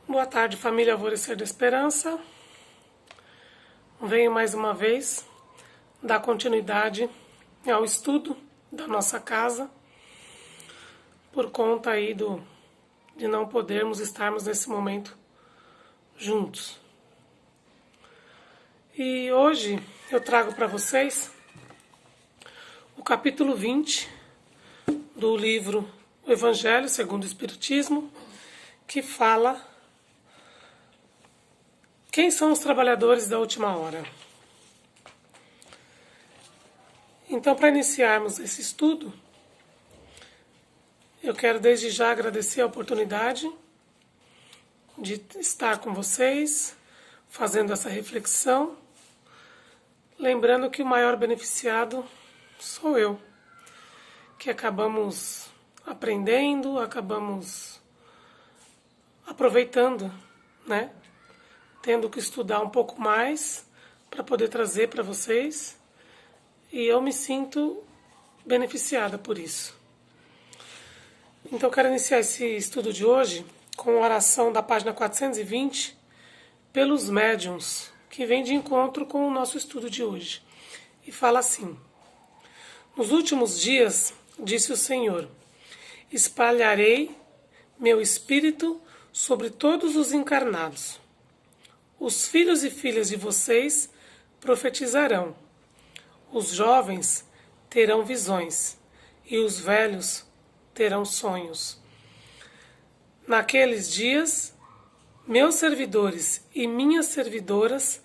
Boa tarde, família Alvorecer da Esperança. Venho mais uma vez dar continuidade ao estudo da nossa casa, por conta aí de não podermos estarmos nesse momento juntos. E hoje eu trago para vocês o capítulo 20 do livro O Evangelho segundo o Espiritismo, que fala quem são os trabalhadores da última hora. Então, para iniciarmos esse estudo, eu quero desde já agradecer a oportunidade de estar com vocês, fazendo essa reflexão, lembrando que o maior beneficiado sou eu, que acabamos aprendendo, acabamos aproveitando, né? Tendo que estudar um pouco mais para poder trazer para vocês, e eu me sinto beneficiada por isso. Então, eu quero iniciar esse estudo de hoje com a oração da página 420, pelos médiuns, que vem de encontro com o nosso estudo de hoje. E fala assim: nos últimos dias, disse o Senhor, espalharei meu espírito sobre todos os encarnados. Os filhos e filhas de vocês profetizarão. Os jovens terão visões e os velhos terão sonhos. Naqueles dias, meus servidores e minhas servidoras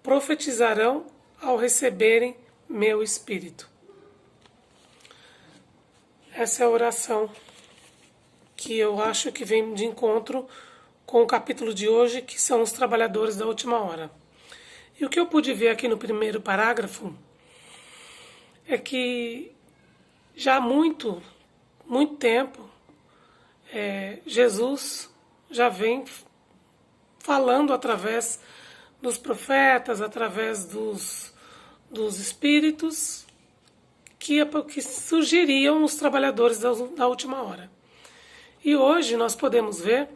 profetizarão ao receberem meu espírito. Essa é a oração que eu acho que vem de encontro com o capítulo de hoje, que são os trabalhadores da última hora. E o que eu pude ver aqui no primeiro parágrafo é que já há muito tempo, Jesus já vem falando através dos profetas, através dos espíritos, que surgiriam os trabalhadores da última hora. E hoje nós podemos ver,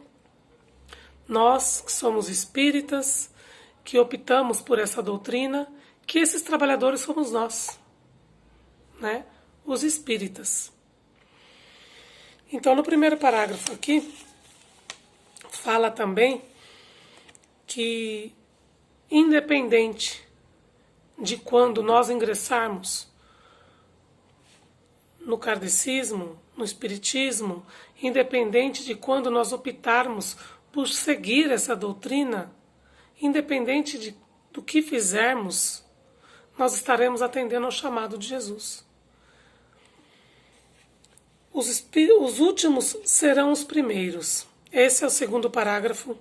nós que somos espíritas, que optamos por essa doutrina, que esses trabalhadores somos nós, né? Os espíritas. Então, no primeiro parágrafo aqui, fala também que, independente de quando nós ingressarmos no kardecismo, no espiritismo, independente de quando nós optarmos por seguir essa doutrina, independente do que fizermos, nós estaremos atendendo ao chamado de Jesus. Os últimos serão os primeiros. Esse é o segundo parágrafo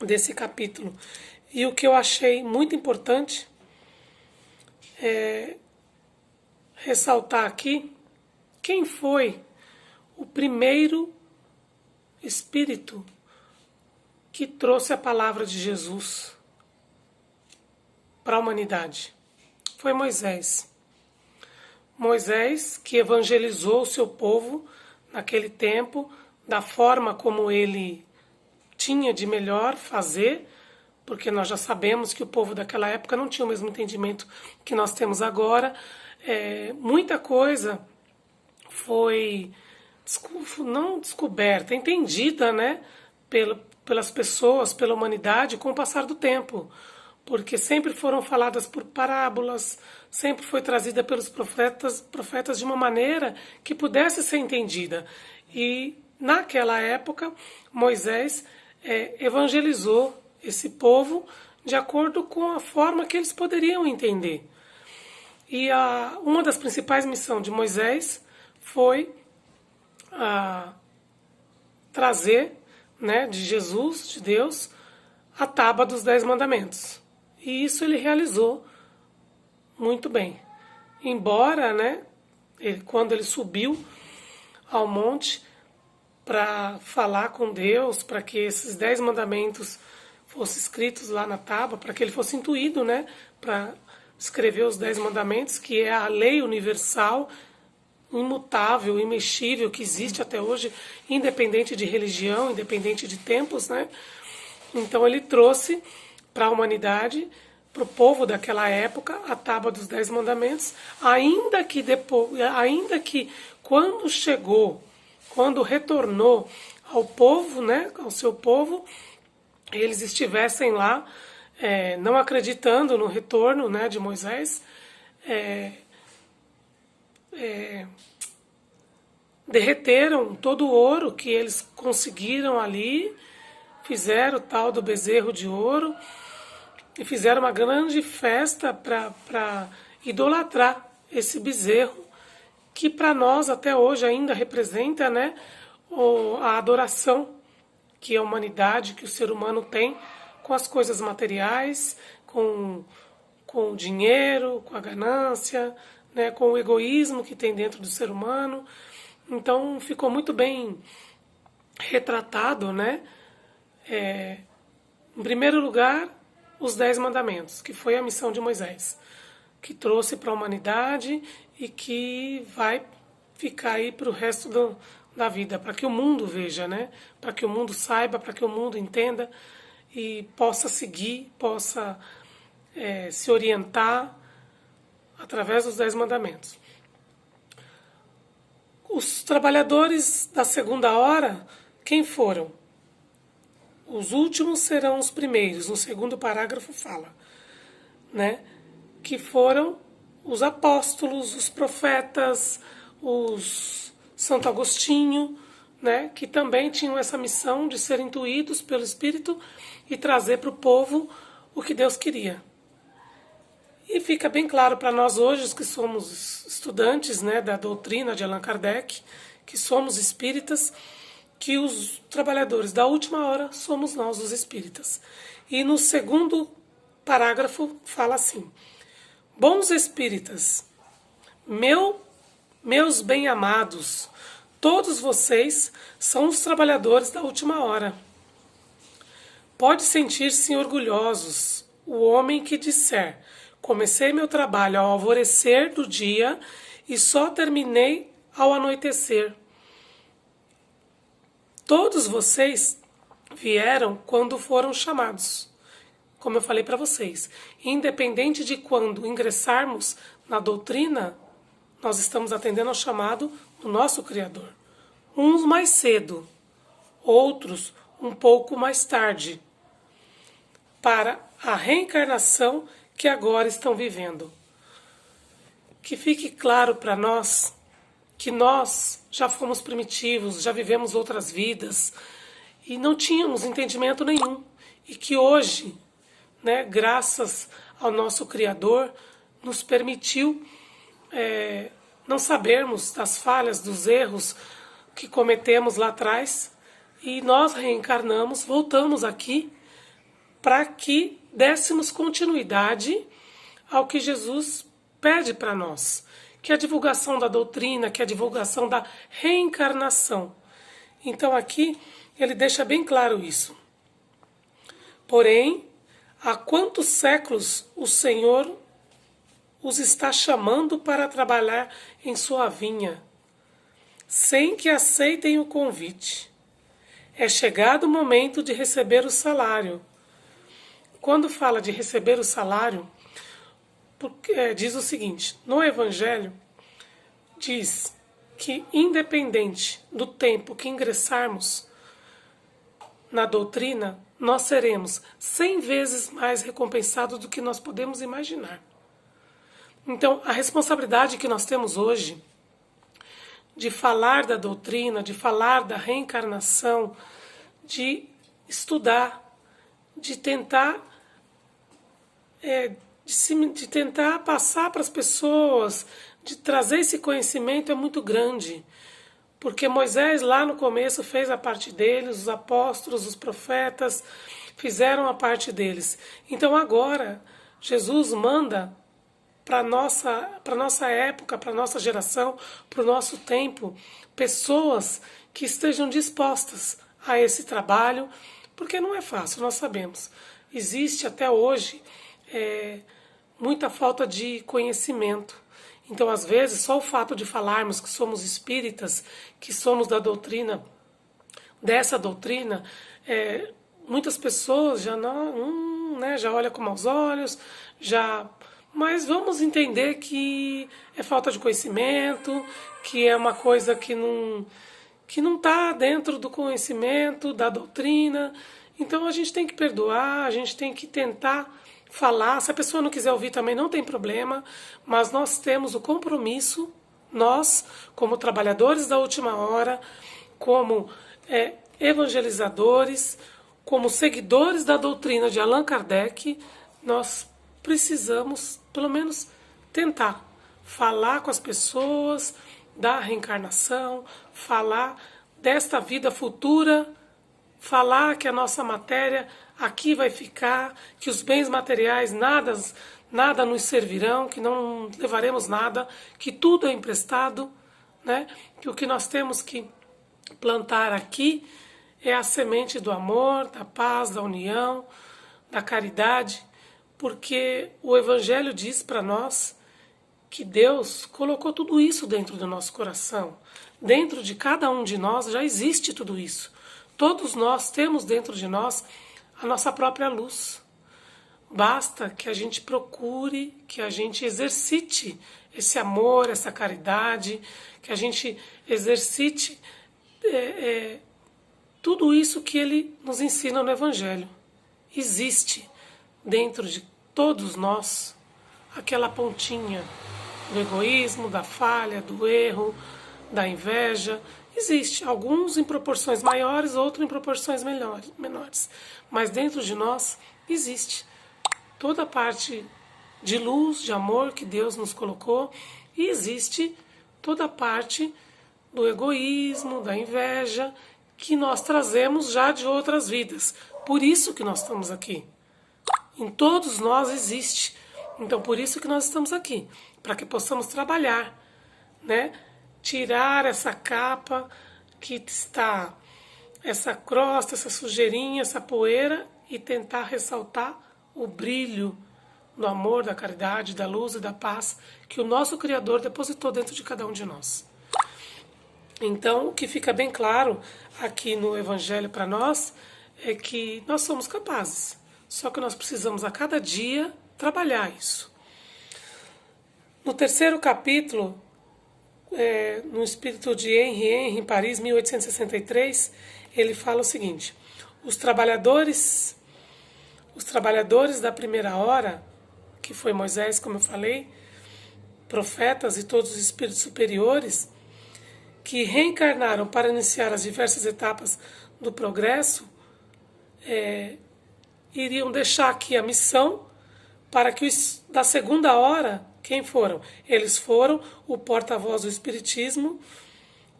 desse capítulo. E o que eu achei muito importante é ressaltar aqui quem foi o primeiro espírito que trouxe a palavra de Jesus para a humanidade. Foi Moisés. Moisés, que evangelizou o seu povo naquele tempo, da forma como ele tinha de melhor fazer, porque nós já sabemos que o povo daquela época não tinha o mesmo entendimento que nós temos agora. Muita coisa foi não descoberta, entendida, né, pelas pessoas, pela humanidade, com o passar do tempo, porque sempre foram faladas por parábolas, sempre foi trazida pelos profetas de uma maneira que pudesse ser entendida. E naquela época, Moisés evangelizou esse povo de acordo com a forma que eles poderiam entender. E uma das principais missões de Moisés foi trazer, né, de Jesus, de Deus, a tábua dos 10 mandamentos. E isso ele realizou muito bem. Embora, né, quando ele subiu ao monte para falar com Deus, para que esses 10 mandamentos fossem escritos lá na tábua, para que ele fosse intuído, né, para escrever os 10 mandamentos, que é a lei universal, imutável, imexível, que existe até hoje, independente de religião, independente de tempos, né? Então ele trouxe para a humanidade, para o povo daquela época, a Tábua dos 10 Mandamentos, ainda que quando chegou, quando retornou ao povo, né, ao seu povo, eles estivessem lá, não acreditando no retorno, né, de Moisés, derreteram todo o ouro que eles conseguiram ali, fizeram o tal do bezerro de ouro e fizeram uma grande festa para idolatrar esse bezerro, que para nós até hoje ainda representa, né, a adoração que a humanidade, que o ser humano tem com as coisas materiais, com o dinheiro, com a ganância, né, com o egoísmo que tem dentro do ser humano. Então ficou muito bem retratado, né? Em primeiro lugar, os 10 mandamentos, que foi a missão de Moisés, que trouxe para a humanidade e que vai ficar aí para o resto da vida, para que o mundo veja, né? Para que o mundo saiba, para que o mundo entenda e possa seguir, possa se orientar através dos 10 mandamentos. Os trabalhadores da segunda hora, quem foram? Os últimos serão os primeiros, no segundo parágrafo fala, né? Que foram os apóstolos, os profetas, os Santo Agostinho, né? Que também tinham essa missão de serem intuídos pelo Espírito e trazer para o povo o que Deus queria. E fica bem claro para nós hoje, que somos estudantes, né, da doutrina de Allan Kardec, que somos espíritas, que os trabalhadores da última hora somos nós, os espíritas. E no segundo parágrafo fala assim: bons espíritas, meus bem-amados, todos vocês são os trabalhadores da última hora. Pode sentir-se orgulhosos o homem que disser: comecei meu trabalho ao alvorecer do dia e só terminei ao anoitecer. Todos vocês vieram quando foram chamados. Como eu falei para vocês, independente de quando ingressarmos na doutrina, nós estamos atendendo ao chamado do nosso Criador. Uns mais cedo, outros um pouco mais tarde, para a reencarnação que agora estão vivendo. Que fique claro para nós que nós já fomos primitivos, já vivemos outras vidas e não tínhamos entendimento nenhum. E que hoje, né, graças ao nosso Criador, nos permitiu não sabermos das falhas, dos erros que cometemos lá atrás, e nós reencarnamos, voltamos aqui para que dessemos continuidade ao que Jesus pede para nós, que é a divulgação da doutrina, que é a divulgação da reencarnação. Então aqui ele deixa bem claro isso. Porém, há quantos séculos o Senhor os está chamando para trabalhar em sua vinha, sem que aceitem o convite. É chegado o momento de receber o salário. Quando fala de receber o salário, diz o seguinte: no Evangelho diz que independente do tempo que ingressarmos na doutrina, nós seremos 100 vezes mais recompensados do que nós podemos imaginar. Então, a responsabilidade que nós temos hoje de falar da doutrina, de falar da reencarnação, de estudar, de tentar de tentar passar para as pessoas, de trazer esse conhecimento é muito grande. Porque Moisés lá no começo fez a parte deles, os apóstolos, os profetas fizeram a parte deles. Então agora Jesus manda para a nossa época, para a nossa geração, para o nosso tempo, pessoas que estejam dispostas a esse trabalho, porque não é fácil, nós sabemos. Existe até hoje muita falta de conhecimento. Então, às vezes, só o fato de falarmos que somos espíritas, que somos da doutrina, dessa doutrina, muitas pessoas já não, né, já olham com maus olhos, mas vamos entender que é falta de conhecimento, que é uma coisa que não está dentro do conhecimento, da doutrina. Então a gente tem que perdoar, a gente tem que tentar falar. Se a pessoa não quiser ouvir também não tem problema, mas nós temos o compromisso, nós, como trabalhadores da última hora, como evangelizadores, como seguidores da doutrina de Allan Kardec, nós precisamos, pelo menos, tentar falar com as pessoas da reencarnação, falar desta vida futura, falar que a nossa matéria aqui vai ficar, que os bens materiais nada nos servirão, que não levaremos nada, que tudo é emprestado, né? Que o que nós temos que plantar aqui é a semente do amor, da paz, da união, da caridade, porque o Evangelho diz para nós que Deus colocou tudo isso dentro do nosso coração. Dentro de cada um de nós já existe tudo isso. Todos nós temos dentro de nós a nossa própria luz. Basta que a gente procure, que a gente exercite esse amor, essa caridade, que a gente exercite tudo isso que ele nos ensina no Evangelho. Existe dentro de todos nós aquela pontinha do egoísmo, da falha, do erro, da inveja. Existe, alguns em proporções maiores, outros em proporções menores. Mas dentro de nós existe toda a parte de luz, de amor que Deus nos colocou, e existe toda a parte do egoísmo, da inveja, que nós trazemos já de outras vidas. Por isso que nós estamos aqui. Em todos nós existe. Então, por isso que nós estamos aqui, para que possamos trabalhar, né? Tirar essa capa que está, essa crosta, essa sujeirinha, essa poeira, e tentar ressaltar o brilho do amor, da caridade, da luz e da paz que o nosso Criador depositou dentro de cada um de nós. Então, o que fica bem claro aqui no Evangelho para nós é que nós somos capazes, só que nós precisamos a cada dia trabalhar isso. No terceiro capítulo, no espírito de Henri, em Paris, 1863, ele fala o seguinte: os trabalhadores da primeira hora, que foi Moisés, como eu falei, profetas e todos os espíritos superiores, que reencarnaram para iniciar as diversas etapas do progresso, iriam deixar aqui a missão para que os da segunda hora, quem foram? Eles foram o porta-voz do Espiritismo.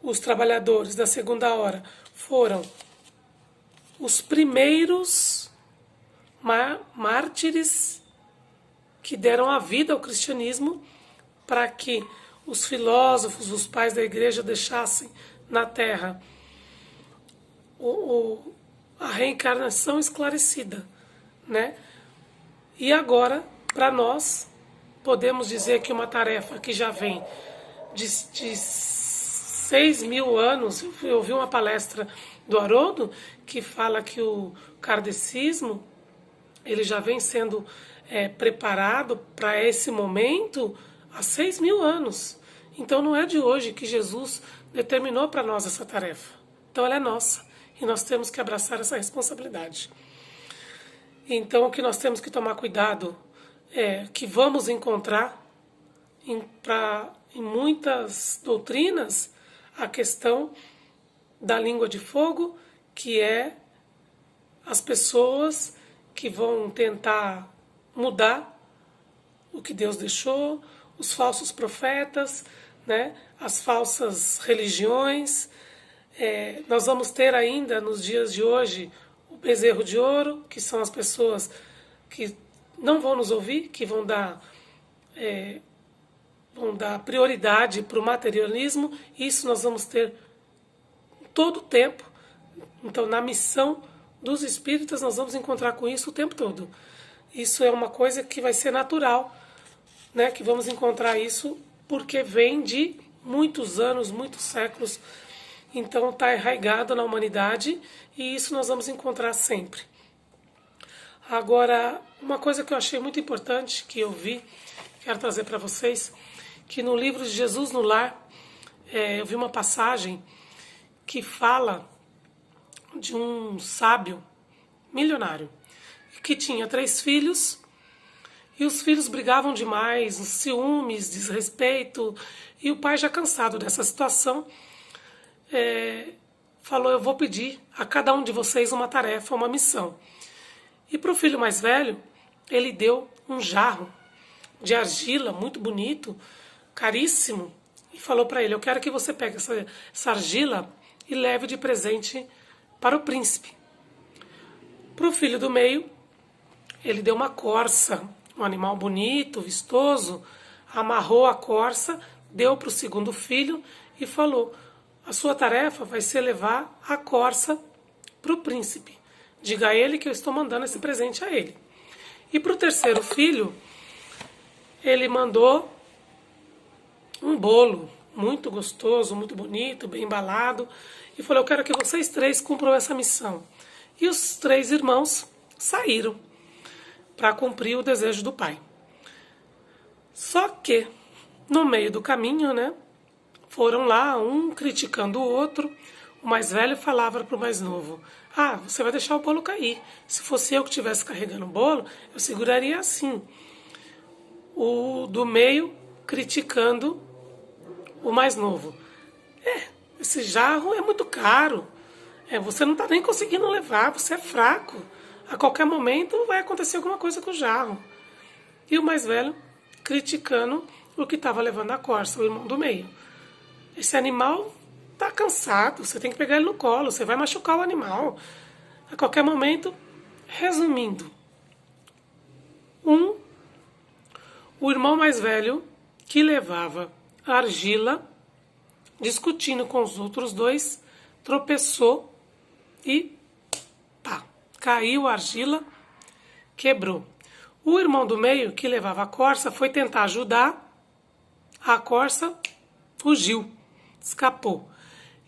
Os trabalhadores da segunda hora foram os primeiros mártires que deram a vida ao cristianismo para que os filósofos, os pais da igreja deixassem na Terra a reencarnação esclarecida, né? E agora, para nós, podemos dizer que uma tarefa que já vem de 6.000 anos. Eu ouvi uma palestra do Haroldo que fala que o kardecismo ele já vem sendo preparado para esse momento há 6.000 anos. Então não é de hoje que Jesus determinou para nós essa tarefa. Então ela é nossa e nós temos que abraçar essa responsabilidade. Então o que nós temos que tomar cuidado é que vamos encontrar em muitas doutrinas a questão da língua de fogo, que é as pessoas que vão tentar mudar o que Deus deixou, os falsos profetas, né, as falsas religiões. Nós vamos ter ainda nos dias de hoje o bezerro de ouro, que são as pessoas que não vão nos ouvir, que vão dar prioridade para o materialismo. Isso nós vamos ter todo o tempo. Então, na missão dos espíritas, nós vamos encontrar com isso o tempo todo. Isso é uma coisa que vai ser natural, né? Que vamos encontrar isso porque vem de muitos anos, muitos séculos. Então, está arraigado na humanidade e isso nós vamos encontrar sempre. Agora, uma coisa que eu achei muito importante, que eu vi, quero trazer para vocês, que no livro de Jesus no Lar, eu vi uma passagem que fala de um sábio milionário, que tinha 3 filhos, e os filhos brigavam demais, ciúmes, desrespeito, e o pai, já cansado dessa situação, falou: eu vou pedir a cada um de vocês uma tarefa, uma missão. E para o filho mais velho, ele deu um jarro de argila muito bonito, caríssimo, e falou para ele: eu quero que você pegue essa argila e leve de presente para o príncipe. Para o filho do meio, ele deu uma corça, um animal bonito, vistoso, amarrou a corça, deu para o segundo filho e falou: a sua tarefa vai ser levar a corça para o príncipe. Diga a ele que eu estou mandando esse presente a ele. E para o terceiro filho, ele mandou um bolo muito gostoso, muito bonito, bem embalado, e falou: eu quero que vocês 3 cumpram essa missão. E os 3 irmãos saíram para cumprir o desejo do pai. Só que, no meio do caminho, né, foram lá, um criticando o outro. O mais velho falava para o mais novo: ah, você vai deixar o bolo cair. Se fosse eu que estivesse carregando o bolo, eu seguraria assim. O do meio criticando o mais novo: esse jarro é muito caro. Você não está nem conseguindo levar, você é fraco. A qualquer momento vai acontecer alguma coisa com o jarro. E o mais velho criticando o que estava levando a corça, o irmão do meio: esse animal está cansado, você tem que pegar ele no colo, você vai machucar o animal. A qualquer momento, resumindo, o irmão mais velho, que levava a argila, discutindo com os outros 2, tropeçou e pá, caiu a argila, quebrou. O irmão do meio, que levava a corça, foi tentar ajudar, a corça fugiu, escapou.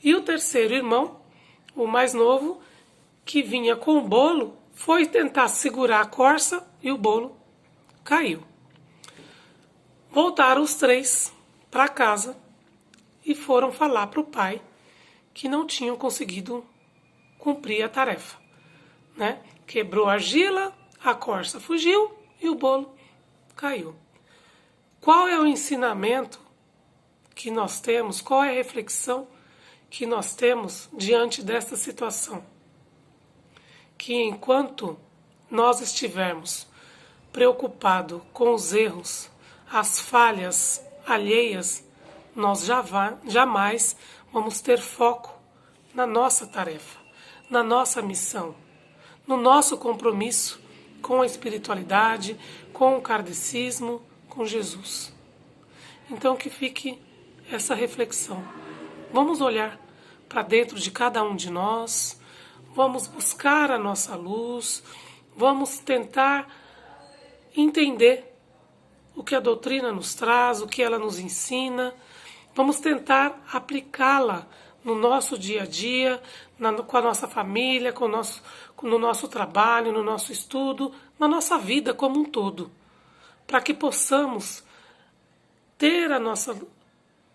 E o terceiro irmão, o mais novo, que vinha com o bolo, foi tentar segurar a corça e o bolo caiu. Voltaram os 3 para casa e foram falar para o pai que não tinham conseguido cumprir a tarefa, né? Quebrou a argila, a corça fugiu e o bolo caiu. Qual é o ensinamento que nós temos? Qual é a reflexão que nós temos diante desta situação? Que enquanto nós estivermos preocupados com os erros, as falhas alheias, nós jamais vamos ter foco na nossa tarefa, na nossa missão, no nosso compromisso com a espiritualidade, com o kardecismo, com Jesus. Então que fique essa reflexão. Vamos olhar para dentro de cada um de nós, vamos buscar a nossa luz, vamos tentar entender o que a doutrina nos traz, o que ela nos ensina, vamos tentar aplicá-la no nosso dia a dia, com a nossa família, no nosso trabalho, no nosso estudo, na nossa vida como um todo, para que possamos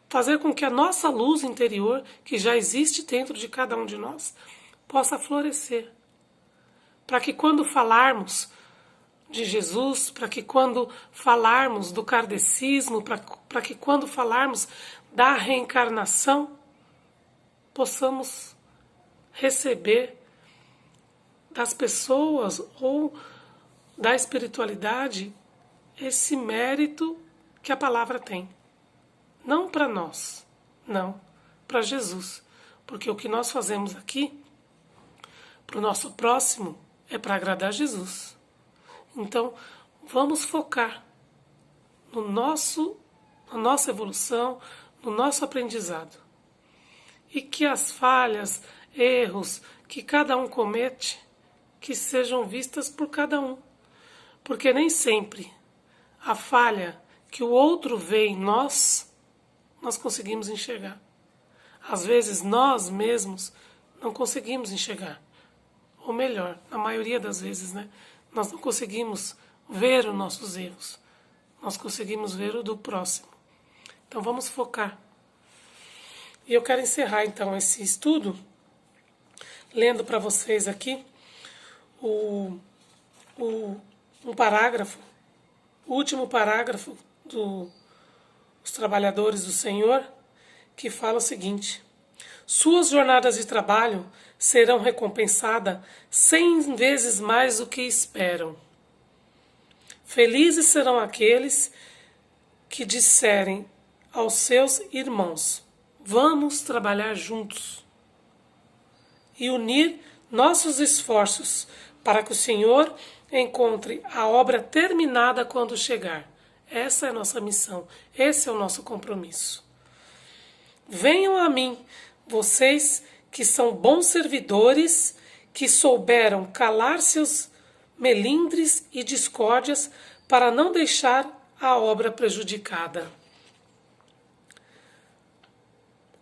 fazer com que a nossa luz interior, que já existe dentro de cada um de nós, possa florescer. Para que quando falarmos de Jesus, para que quando falarmos do kardecismo, para que quando falarmos da reencarnação, possamos receber das pessoas ou da espiritualidade esse mérito que a palavra tem. Não para nós, não, para Jesus. Porque o que nós fazemos aqui, para o nosso próximo, é para agradar Jesus. Então, vamos focar na nossa evolução, no nosso aprendizado. E que as falhas, erros que cada um comete, que sejam vistas por cada um. Porque nem sempre a falha que o outro vê em nós conseguimos enxergar. Às vezes nós mesmos não conseguimos enxergar. Ou melhor, na maioria das vezes, né? nós não conseguimos ver os nossos erros. Nós conseguimos ver o do próximo. Então vamos focar. E eu quero encerrar então esse estudo lendo para vocês aqui um parágrafo, o último parágrafo dos Trabalhadores do Senhor, que fala o seguinte: suas jornadas de trabalho serão recompensadas 100 vezes mais do que esperam. Felizes serão aqueles que disserem aos seus irmãos: vamos trabalhar juntos e unir nossos esforços para que o Senhor encontre a obra terminada quando chegar. Essa é a nossa missão, esse é o nosso compromisso. Venham a mim, vocês que são bons servidores, que souberam calar seus melindres e discórdias para não deixar a obra prejudicada.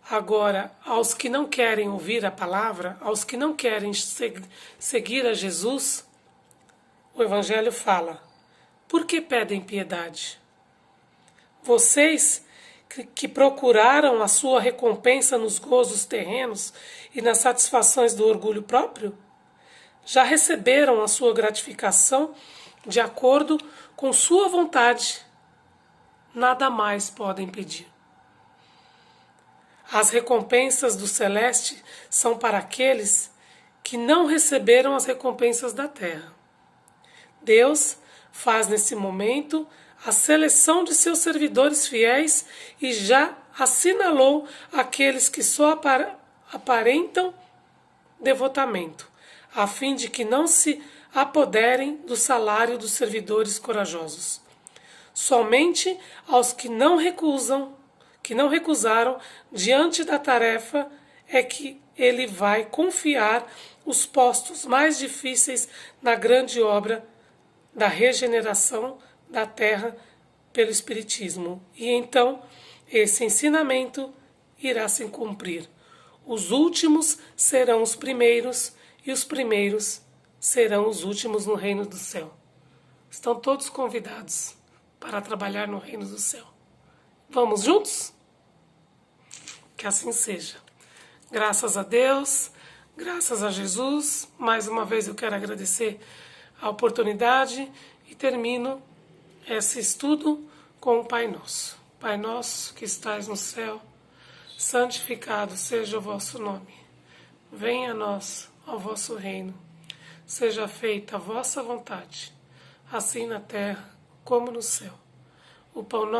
Agora, aos que não querem ouvir a palavra, aos que não querem seguir a Jesus, o Evangelho fala: por que pedem piedade? Vocês que procuraram a sua recompensa nos gozos terrenos e nas satisfações do orgulho próprio, já receberam a sua gratificação de acordo com sua vontade. Nada mais podem pedir. As recompensas do celeste são para aqueles que não receberam as recompensas da terra. Deus faz nesse momento a seleção de seus servidores fiéis e já assinalou aqueles que só aparentam devotamento, a fim de que não se apoderem do salário dos servidores corajosos. Somente aos que não recusaram diante da tarefa é que ele vai confiar os postos mais difíceis na grande obra da regeneração da terra pelo Espiritismo. E então esse ensinamento irá se cumprir. Os últimos serão os primeiros e os primeiros serão os últimos no reino do céu. Estão todos convidados para trabalhar no reino do céu. Vamos juntos? Que assim seja. Graças a Deus, graças a Jesus. Mais uma vez eu quero agradecer a oportunidade e termino esse estudo com o Pai Nosso. Pai nosso que estais no céu, santificado seja o vosso nome. Venha a nós ao vosso reino. Seja feita a vossa vontade, assim na terra como no céu. O pão nosso